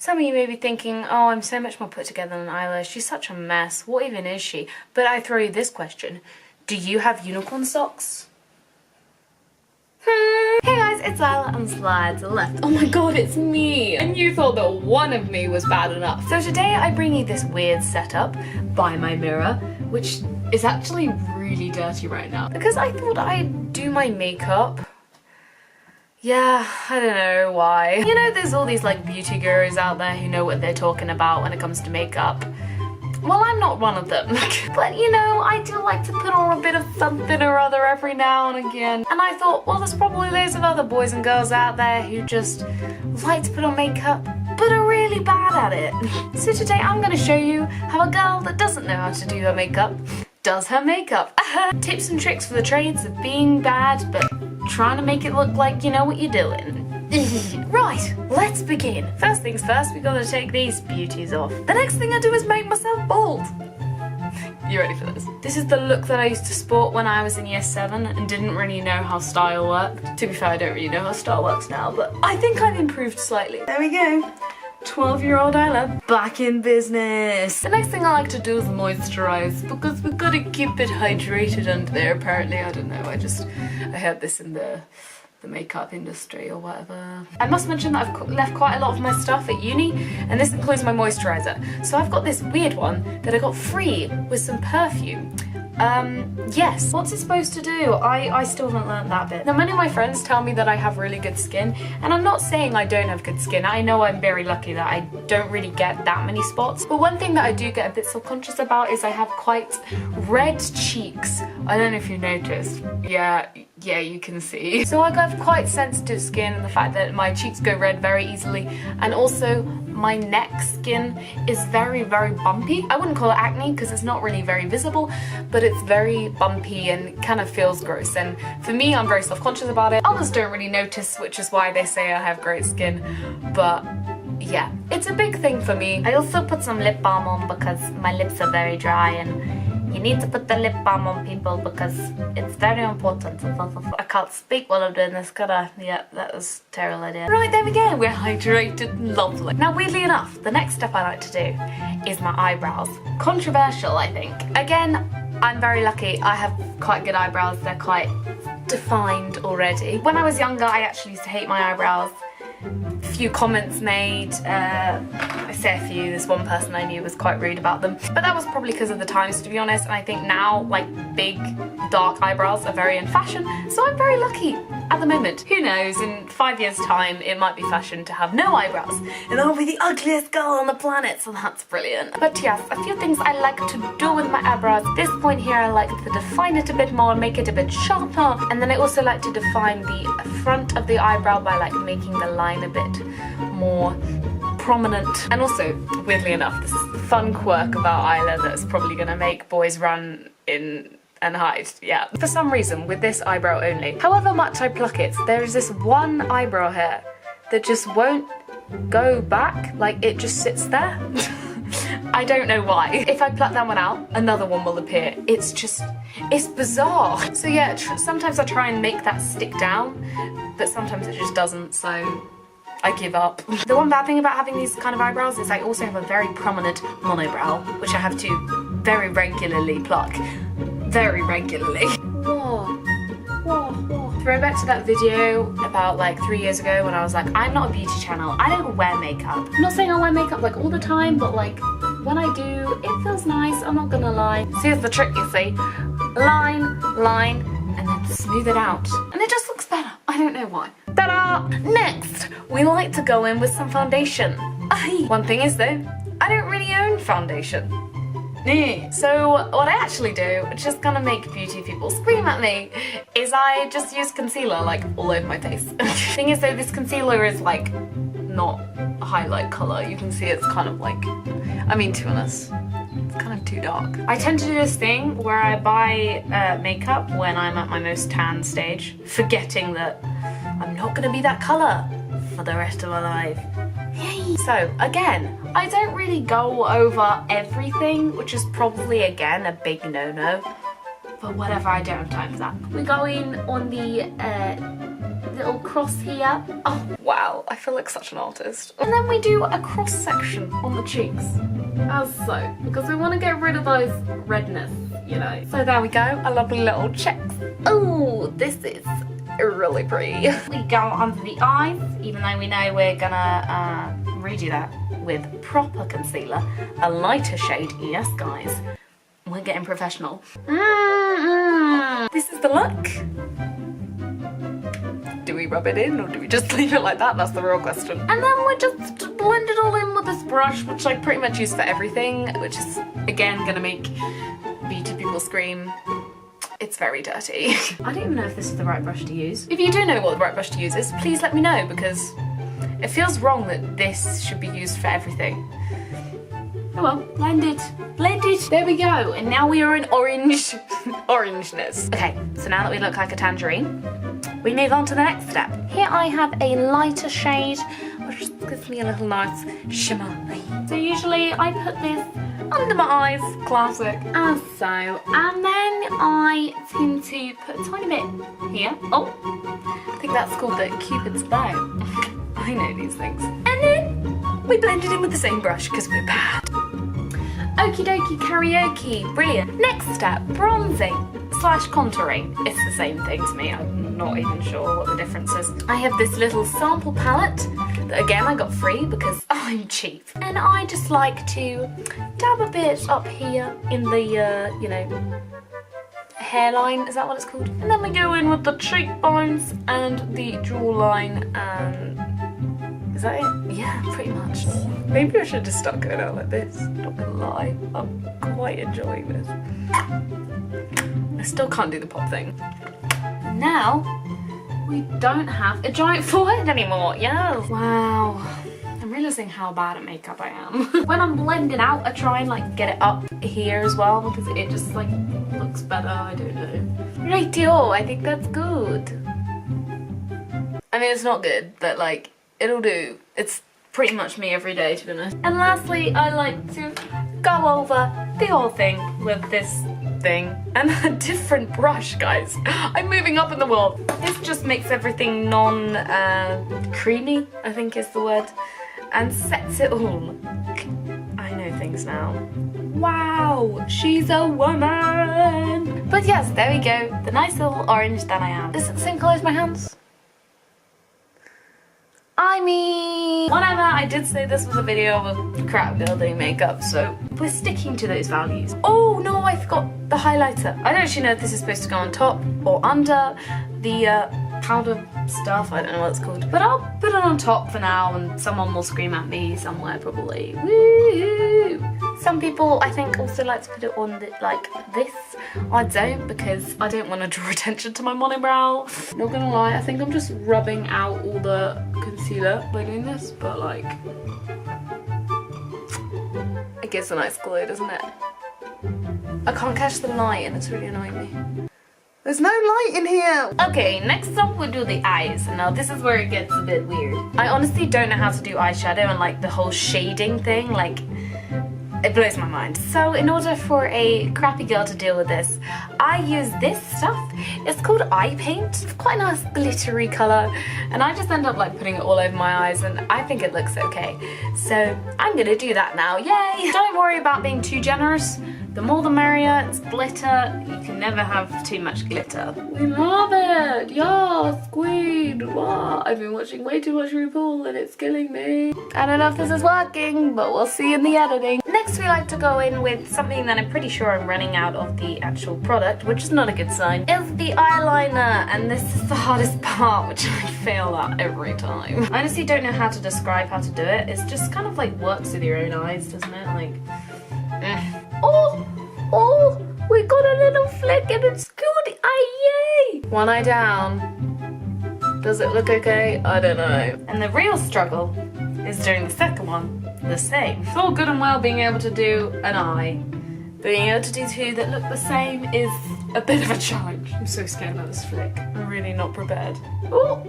Some of you may be thinking, oh, I'm so much more put together than Isla. She's such a mess. What even is she? But I throw you this question. Do you have unicorn socks? Hey guys, it's Isla and Slide to the left. Oh my god, it's me! And you thought that one of me was bad enough. So today I bring you this weird setup by my mirror, which is actually really dirty right now. Because I thought I'd do my makeup. Yeah, I don't know why. You know, there's all these like beauty gurus out there who know what they're talking about when it comes to makeup. Well, I'm not one of them. But you know, I do like to put on a bit of something or other every now and again. And I thought, well, there's probably loads of other boys and girls out there who just like to put on makeup, but are really bad at it. So today I'm gonna show you how a girl that doesn't know how to do her makeup does her makeup. Tips and tricks for the trades of being bad, but trying to make it look like you know what you're doing. Right, let's begin. First things first, we gotta take these beauties off. The next thing I do is make myself bald. You ready for this? This is the look that I used to sport when I was in year 7 and didn't really know how style worked. To be fair, I don't really know how style works now, but I think I've improved slightly. There we go. 12-year-old Isla, back in business. The next thing I like to do is moisturize because we've got to keep it hydrated under there apparently. I don't know, I heard this in the makeup industry or whatever. I must mention that I've left quite a lot of my stuff at uni, and this includes my moisturizer. So I've got this weird one that I got free with some perfume. Yes. What's it supposed to do? I still haven't learned that bit. Now, many of my friends tell me that I have really good skin, and I'm not saying I don't have good skin. I know I'm very lucky that I don't really get that many spots. But one thing that I do get a bit self-conscious about is I have quite red cheeks. I don't know if you noticed. Yeah, you can see. So I have quite sensitive skin, and the fact that my cheeks go red very easily, and also my neck skin is very, very bumpy. I wouldn't call it acne because it's not really very visible, but it's very bumpy and kind of feels gross. And for me, I'm very self-conscious about it. Others don't really notice, which is why they say I have great skin. But yeah, it's a big thing for me. I also put some lip balm on because my lips are very dry, and you need to put the lip balm on, people, because it's very important. I can't speak while I'm doing this, could I? Yeah, that was a terrible idea. Right, there we go. We're hydrated and lovely. Now, weirdly enough, the next step I like to do is my eyebrows. Controversial, I think. Again, I'm very lucky. I have quite good eyebrows. They're quite defined already. When I was younger, I actually used to hate my eyebrows. A few comments made, I say a few, this one person I knew was quite rude about them, but that was probably because of the times, to be honest. And I think now, like, big dark eyebrows are very in fashion, so I'm very lucky at the moment. Who knows, in 5 years time it might be fashion to have no eyebrows and I'll be the ugliest girl on the planet, so that's brilliant. But yes, a few things I like to do with my eyebrows. At this point here, I like to define it a bit more, make it a bit sharper, and then I also like to define the front of the eyebrow by like making the line a bit more prominent. And also, weirdly enough, this is a fun quirk about Isla that's probably gonna make boys run in and hide. Yeah, for some reason with this eyebrow only, however much I pluck it, there is this one eyebrow hair that just won't go back, like it just sits there. I don't know why. If I pluck that one out, another one will appear. It's bizarre. So yeah, sometimes I try and make that stick down, but sometimes it just doesn't, so I give up. The one bad thing about having these kind of eyebrows is I also have a very prominent monobrow, which I have to very regularly pluck. Very regularly. Whoa. Throwback to that video about like 3 years ago when I was like, I'm not a beauty channel, I don't wear makeup. I'm not saying I wear makeup like all the time, but like when I do, it feels nice, I'm not gonna lie. So here's the trick, you see. Line, and then smooth it out. And it just looks better. I don't know why. Ta-da! Next, we like to go in with some foundation. One thing is though, I don't really own foundation. So what I actually do, which is gonna make beauty people scream at me, is I just use concealer like all over my face. Thing is though, this concealer is like not a highlight colour. You can see it's kind of like, I mean, to be honest, it's kind of too dark. I tend to do this thing where I buy makeup when I'm at my most tan stage, forgetting that I'm not gonna be that colour for the rest of my life. Yay! So again, I don't really go over everything, which is probably again a big no-no, but whatever, I don't have time for that. We're going on the little cross here. Oh, wow, I feel like such an artist. And then we do a cross section on the cheeks, as so, because we want to get rid of those redness, you know. So there we go, a lovely little checks. Oh, this is really pretty. We go under the eyes, even though we know we're gonna redo that with proper concealer, a lighter shade. Yes, guys, we're getting professional. This is the look. Do we rub it in or do we just leave it like that? That's the real question. And then we just blend it all in with this brush, which I pretty much use for everything, which is again gonna make beauty people scream. It's very dirty. I don't even know if this is the right brush to use. If you do know what the right brush to use is, please let me know, because it feels wrong that this should be used for everything. Oh well, blend it. Blend it. There we go. And now we are in orange. Orangeness. Okay, so now that we look like a tangerine, we move on to the next step. Here I have a lighter shade, which just gives me a little nice shimmer. So usually I put this under my eyes, classic, as so. And then I tend to put a tiny bit here. Oh, I think that's called the Cupid's bow. I know these things. And then we blend it in with the same brush because we're bad. Okie dokie karaoke, brilliant. Next step, bronzing / contouring. It's the same thing to me, I'm not even sure what the difference is. I have this little sample palette that again I got free because I'm cheap. And I just like to dab a bit up here in the, you know, hairline, is that what it's called? And then we go in with the cheekbones and the jawline and... is that it? Yeah, pretty much. Maybe I should just start going out like this. Not gonna lie, I'm quite enjoying this. I still can't do the pop thing. Now, we don't have a giant forehead anymore. Yes. Wow. I'm realising how bad at makeup I am. When I'm blending out, I try and like get it up here as well because it just like looks better. I don't know. Rightio, I think that's good. I mean, it's not good, but like, it'll do. It's pretty much me every day, to be honest. And lastly, I like to go over the whole thing with this thing and a different brush, guys. I'm moving up in the world. This just makes everything creamy, I think is the word, and sets it all. I know things now. Wow, she's a woman. But yes, there we go. The nice little orange that I am. Is it the same colour as my hands? I mean, whatever, I did say this was a video of a crap girl doing makeup, so we're sticking to those values. Oh no, I forgot the highlighter. I don't actually know if this is supposed to go on top or under the powder stuff, I don't know what it's called. But I'll put it on top for now and someone will scream at me somewhere probably. Woo! Some people, I think, also like to put it on like this. I don't, because I don't want to draw attention to my monobrow. Not gonna lie, I think I'm just rubbing out all the concealer by doing this, but like, it gives a nice glow, doesn't it? I can't catch the light and it's really annoying me. There's no light in here! Okay, next up we'll do the eyes. Now this is where it gets a bit weird. I honestly don't know how to do eyeshadow and like the whole shading thing, like, it blows my mind. So in order for a crappy girl to deal with this, I use this stuff. It's called eye paint. It's quite a nice glittery colour. And I just end up like putting it all over my eyes and I think it looks okay. So I'm gonna do that now, yay! Don't worry about being too generous. The more the merrier, it's glitter. You can never have too much glitter. We love it! Yes, queen! Wow. I've been watching way too much RuPaul and it's killing me. I don't know if this is working, but we'll see in the editing. Next we like to go in with something that I'm pretty sure I'm running out of the actual product, which is not a good sign, is the eyeliner. And this is the hardest part, which I fail at every time. I honestly don't know how to describe how to do it. It's just kind of like works with your own eyes, doesn't it? Like, Oh, we got a little flick and it's good. Yay! One eye down. Does it look okay? I don't know. And the real struggle is doing the second one the same. It's all good and well being able to do an eye. Being able to do two that look the same is a bit of a challenge. I'm so scared about this flick. I'm really not prepared. Oh,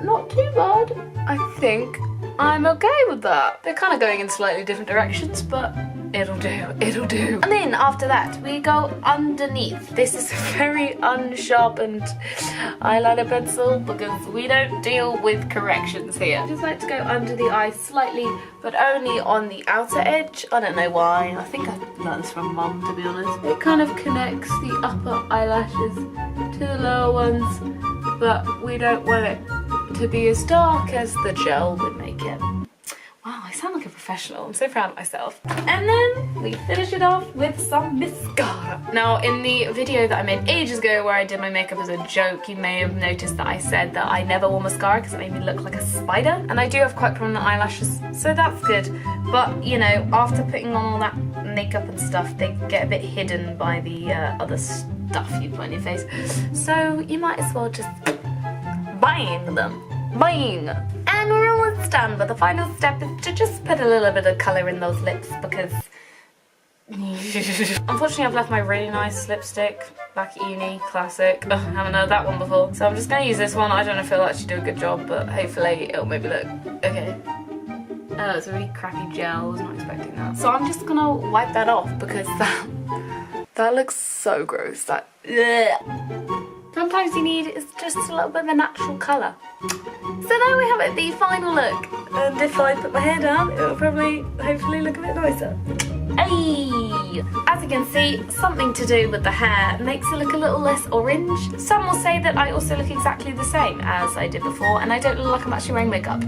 not too bad. I think I'm okay with that. They're kind of going in slightly different directions, but It'll do, it'll do. And then after that, we go underneath. This is a very unsharpened eyeliner pencil because we don't deal with corrections here. I just like to go under the eye slightly, but only on the outer edge. I don't know why. I think I learned this from mum, to be honest. It kind of connects the upper eyelashes to the lower ones, but we don't want it to be as dark as the gel would make it. Wow, I sound like a professional. I'm so proud of myself. And then we finish it off with some mascara. Now, in the video that I made ages ago where I did my makeup as a joke, you may have noticed that I said that I never wore mascara because it made me look like a spider. And I do have quite prominent eyelashes, so that's good. But, you know, after putting on all that makeup and stuff, they get a bit hidden by the other stuff you put on your face. So you might as well just bang them. Bang! And we're almost done, but the final step is to just put a little bit of colour in those lips because unfortunately I've left my really nice lipstick back at uni, classic. Ugh, I haven't heard that one before. So I'm just going to use this one. I don't know if it'll actually do a good job, but hopefully it'll maybe look okay. Oh, it's a really crappy gel, I was not expecting that. So I'm just going to wipe that off because that looks so gross. That, ugh. Sometimes you need is just a little bit of a natural colour. So there we have it, the final look. And if I put my hair down, it'll probably, hopefully look a bit nicer. Hey! As you can see, something to do with the hair makes it look a little less orange. Some will say that I also look exactly the same as I did before, and I don't look like I'm actually wearing makeup.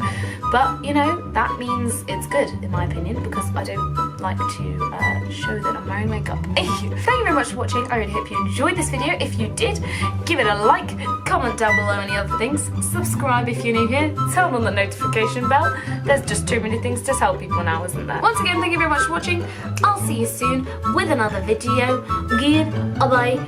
But, you know, that means it's good, in my opinion, because I don't like to show that I'm wearing makeup. Hey, thank you very much for watching. I really hope you enjoyed this video. If you did, give it a like, comment down below any other things, subscribe if you're new here, turn on the notification bell. There's just too many things to tell people now, isn't there? Once again, thank you very much for watching. I'll see you soon with another video. Goodbye.